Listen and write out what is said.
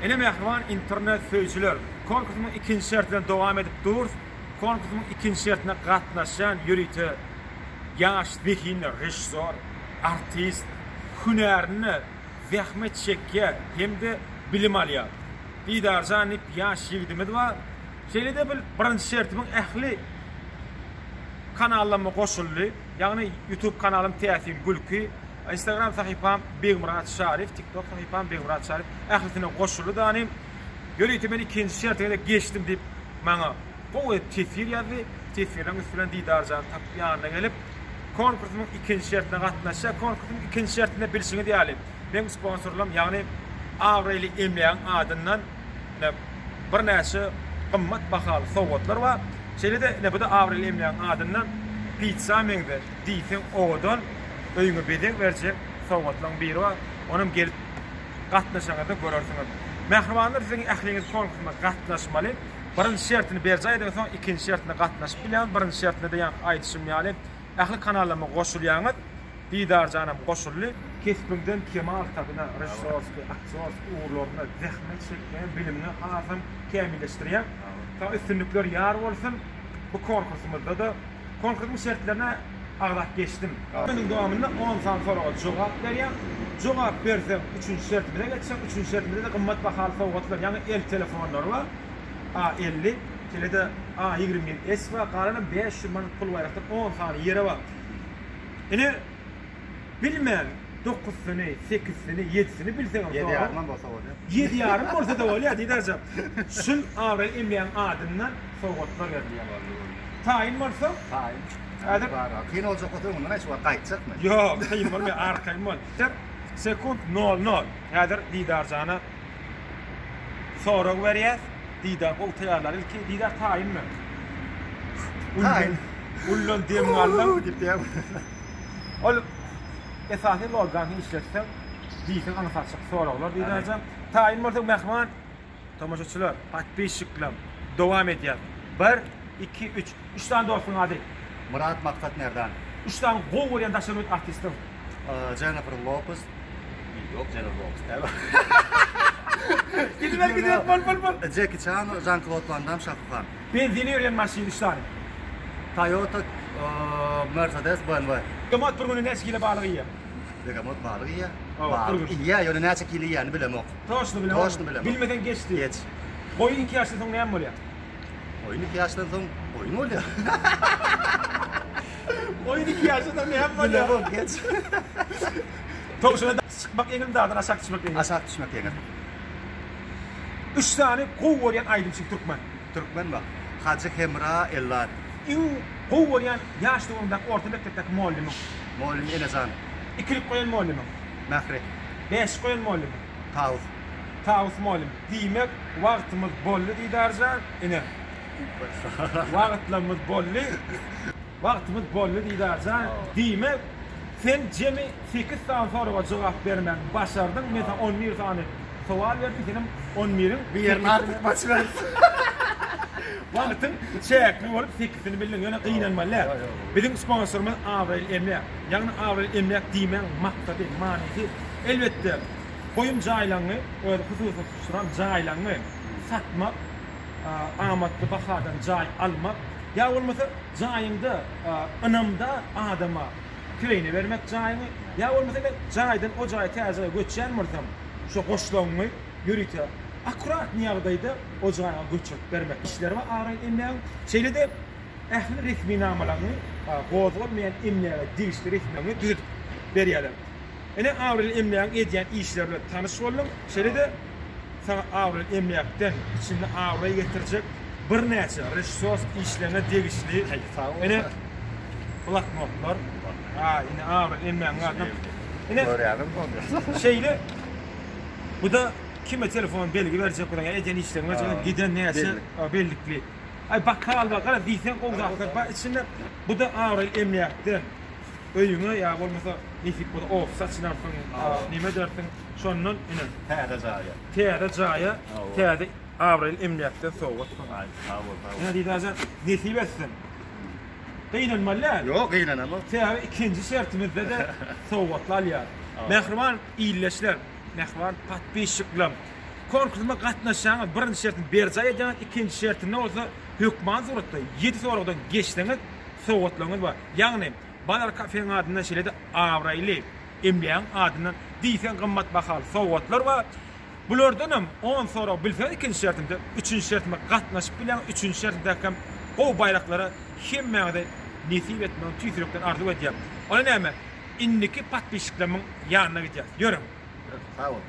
Ene mehriban internet söýçüler, konkursyň ikinji şertinden dowam edip dur. Konkursyň ikinji şertine gatnaşan ýürüýte ýaş zihine rejissor, artist, hünärini zähmet çekýär hemde bilim alýar. Diýdarjanyp ýaş ýigitimiz bar. Şeýlede birinji şertimiň ähli kanalyma goşuldy. Ýagny YouTube kanalym Täsin Gülki, Instagram sahypam Begmurat Şarif, TikTok sahypam Begmurat Şarif. Ählisine goşuldy danym. Ýörüýte men ikinji şertine geçdim diýip maňa bu tefsir ýazdy. Tefsirden üstünden Diýdarjan tap ýanyna gelip konkursyň ikinji şertine gatnaşýar. Konkursyň ikinji şertine bilişini diýalim. Men sponsorlam ýagny Avreli Emleýän adyndan bir näçe gymmat bahaly sowgatlar bar. Şeýlede bu da Avreli Emleýän adyndan pizza meňde diýsen odan öýüňe bedek berjek sowgatlaryň biri bar. Onum gelip gatnaşaňyzda görersiňiz. Mehribanlar siziň ähliňiz konkursyna gatnaşmaly. Birinji şertini berjäýden soň ikinji şertine gatnaşyp bilen, birinji şertine de aýdyşym ýaly ähli kanalyma goşulýaňyz Diýdarjanym goşuldy. Kesbimden Kemal tabyna rejissörski, aktyorski uğurlaryna zähmet çekýän bilimini hazım kämilleşdirýän. Ta üstünlükler ýar bolsun. Bu konkursymyzda da konkursyň şertlerine agdap geçdim. Benim dowamynda 10 san soraga jogap berýän. Jogap bersem 3-nji şertime geçsem, 3-nji şertime de gymmat bahaly sowgatlar, ýani el telefonlary bar. A50, şeýlede A20 S bar, garanyň 500 man pul baýrakda 10 san ýere bar. Ene bilmän 9 sene, 8 sene, 7 sene bilseň 7,5 bolsa bolýar. 7,5 bolsa da bolýar diýdarjam. Şul Avrel Emleýän adyndan sowgatlar berýär. Taýin bolsa? Taýin. Häzir Kyn boljak oturup mundan hiç wagt gaýtjakmy? Ýok, taýin bolmaýar, arkaýyn bol. Sekund 00. Häzir Diýdarjana sorag berýär. Diýdar bu taýarlar ilki Diýdar taýinmi? Taýin. Ullun demgallar diýip. Ol esasy logany işletsem, diýsen ansaçyk soraglar diýdarjam. Taýin bolsa mehman tamaşaçylar, patbeşiklam dowam edýär. 1 2 3 3 tane dolsun hadi. Murat Maksat nereden? 3 tane gol vuran daşırmıt artistim. Jennifer Lopez. Yok Jennifer Lopez. Gidiver bol. Jackie Chan, Jean-Claude Van Damme, Shah Rukh Khan. Benzini ören maşin 3 tane. Toyota, Mercedes, BMW. Gamat bir günün eskiyle bağlığı ýa. Gamat bağlı ýa. Ýa, ýöne näçe kili ýany bilemok. Toşny bilemok. Bilmeden geçdi. Geç. Boyun 2 ýaşdan soň näme bolýar? Oyun 2 ýaşdan soň oyun bolýar. Oyun 2 ýaşdan näme bolýar? Bilemok, geç. Toşna çykmak eňin dağdan aşağı düşmek eňin. Aşağı düşmek eňin. 3 tane gol vuran aýdymçyk türkmen. Türkmen bak. Hacı Kemra Ellar. Iň gol vuran ýaş döwümde orta mekdepdeki muallimi. Muallim Enecan. 2'lik koyan muallimi. Mehri. 5 koyan muallimi. Tavus. Tavus muallim. Diýmek wagtymyz boldy diýdarjan. Ine. Wagtlarymyz boldy. Wagtymyz boldy diýdarjan. Diýmek sen jemi 8 saat soraga jogap bermän başardyň. Men 11 sany sowal berdim, senem 11'in Bir ýerini artık başlar. Wagtyň çäkli bolup 8'ini bildiň. Ýöne gynanmalar. Bizim sponsorumyz Avrel Emleýän. Ýagny Avrel Emleýän diýmen maksady, manysy elbetde koyum jaýlaryny, öz hususy suran jaýlaryny satmak, amatly bahadan jaý almak, ýa bolmasa jaýynda, ynamda adama kireyni bermek jaýyny, ýa bolmasa jaýdan o jaýa täze göçýän bolsam, şo goşulanyny ýürüýär. Akurat ýagdaýda o jaýa göçüp bermek işleri we Avrel Emleýän şeýlede ähli resmi namalaryny, gozulmaýan emleýär digişli resmiňi düzüp berýärler. Ene Avrel Emleýän edýän işler bilen tanyş boldum. Şeýlede sana Avrel Emleýänden içinde Avrel getirjek bir näçe rejissor işlerine degişli. Ene bloknotlar. Ine Avrel Emleýän adam. Ene Görýärim. şeýle bu da kime telefon belgi berjek bolan edýän işlerine giden näçe bellikli. Ay bakal bakal diýsen gowzaklar içinde bu da Avrel Emleýänden öýüňe ýa bolmasa nefik bu of saçynar soň nime dersin şondan ine Täze jaýa. täze jaýa täze Avrel Emleýänden sowgat. Ine diýärler nesip etsin. Gynanmalar. Yok gynanamam. Täze ikinji şertimizde de sowgatlar ýa. Mehriban iýleşler, mehriban patbeşikler. konkursuma gatnaşaňyz, birinji şertini berjay edýäňiz, ikinji şertini ne bolsa hökman zurutda 7 soradan geçdiňiz, sowatlaňyz bar. Ýagny balar kafeň adyndan şeýle-de awraýly, emleýän adyndan diýsen gymmat bahaly sowatlar bar. Bulardanam 10 sorak bilse ikinji şertimde, üçüncü şertime gatnaşyp bilen, üçüncü şertimde hem gow baýraklara hemmäňde nesip etmän tüýsürekden arzuw edýär. Ona näme? Indiki patbişiklerimiň ýanyna gidýär. Ýörüň. Sağ ol.